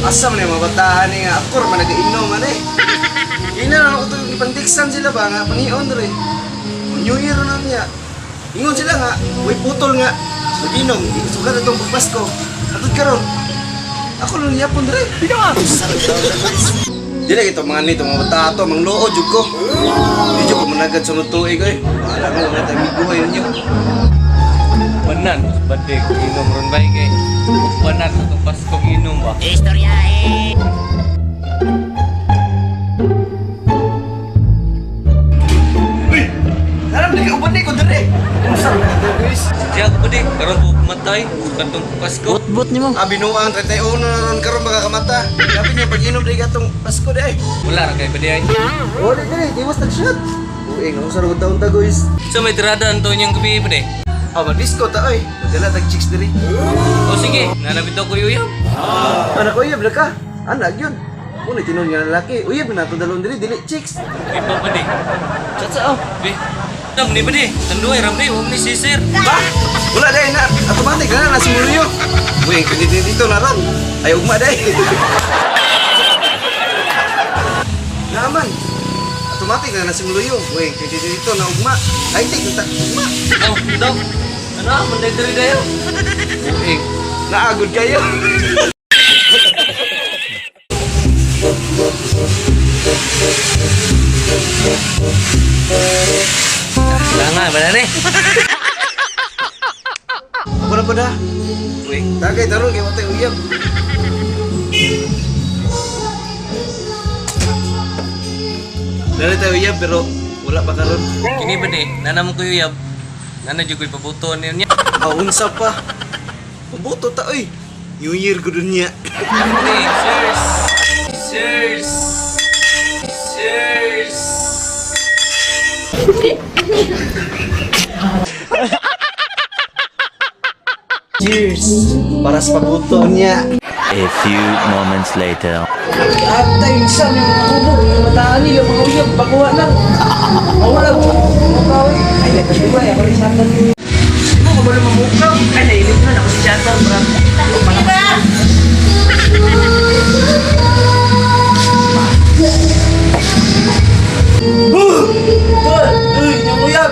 Asa man yung mga batahan nga ako man nag-inom man eh. Ina na ako ito ipandiksan sila ba nga pangion rin. New Year na niya. Ingon sila nga, uy putol nga. Mag-inom, sugat itong Pasko. Atod karon. Ako lang yapon rin. Di lagi ito mga nito, mga batato, mga loo, jug ko. Di jug ko managad sunod tuig eh. Wala mo nga tayo miguhay ninyo. Banan, badik, inom ron ba kay? Banan, itong Pasko inom ba? Istorya eh. Uy! Alam, di ka upan ko dali. Masarap na ito guys. Siya ako badik, karon po matay, katong Pasko. Bot ni mo. Binuang 31 na ron karon makakamata. Sabi niya pag-inom di katong Pasko di. Wala ra kay badik. Oh, di mas nag-shot. Uy, ang sarap taon ta guys. So may tirada anto niyang gabi badik. Mag-disco ta oy. Magdala tag chicks diri. O sige, nanabito ko uyab. Anak ko uyab na ka. Anak yun. Kung tinon nga lalaki, uyab na ito dalawang dili chicks. Di pa badik. Chat sa oh. Bi. Dam ni badik, tanduay ram ni, huwag ni sisir. Ba? Wala dahil na. Automatic na nasi muluyo. Uy, dito na ron. Ay, ugma dahil. Naman. Automatic na nasi muluyo. Uy, dito na ugma. Ay, tignan ta. Ugma. Oh, daw. Ano, manday diri dayo. Uy, naagod kayo. Langa ba na ni? Ako na pa da. Uy, tagay taron kay matay uyab. Dali tayo uyab pero wala pa karon. Kini badik, nanam ko uyab. Nana jud ko'y pabuton niya. Unsa pa? Pabuto ta oy. New Year ko dun niya. Hey, sirs. Sirs. Sirs. Cheers! Para sa pabuto niya. A few moments later. At tayo isa ng kubog. Mataan nila mga uyab. Bakuha lang. Mawala mo. Makawi. Ay, nagkasiba. Ako rin sa atin. Ito, kabalo mamukaw. Ay, nailip na. Ako si Chantal. Hindi ba? Uy! Yung uyab!